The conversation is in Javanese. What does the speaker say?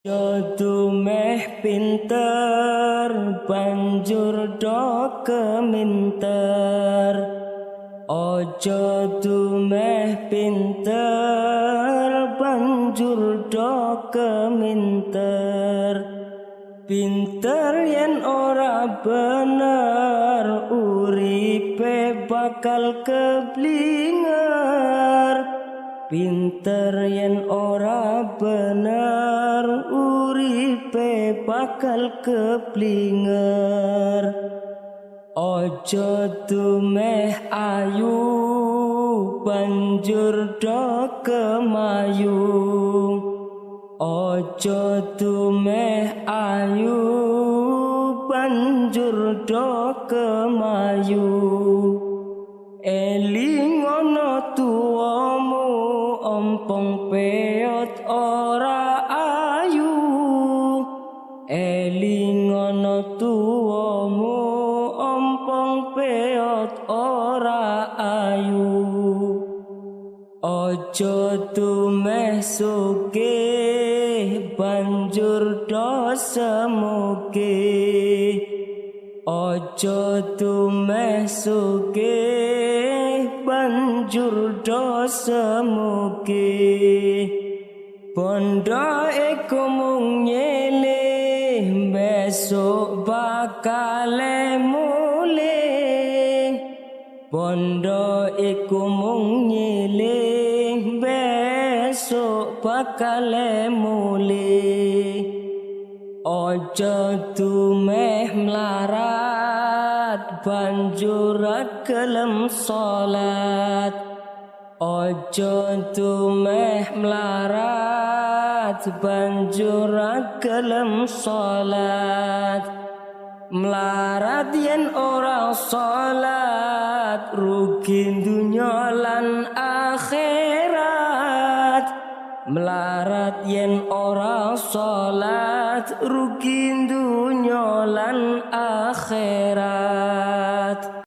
Jodoh meh pinter banjur do keminter. Ojo dumeh pinter banjur do keminter. Pinter yen ora bener uripe bakal keblinger. Pinter yen ora bener uripe bakal keblinger. Ojo dumeh ayu banjur do kemayu. Ojo dumeh ayu banjur do kemayu. Eling ana tuamu ompong peot ora ayu. Eling ana tuamu ompong peot ora ayu. Ojo dumeh sugih banjur do semugih. Ojo dumeh sugih banjur do semugih. Bondo iku mung nyilih besok bakal mulih. Bondo iku mung nyilih besok bakal mulih. Ojo dumeh melarat banjur gelem salat. Ojo dumeh melarat banjur gelem salat. Melarat yen ora salat rugi dunya lan akhirat. Melarat yen ora salat rugi dunya lan akhirat.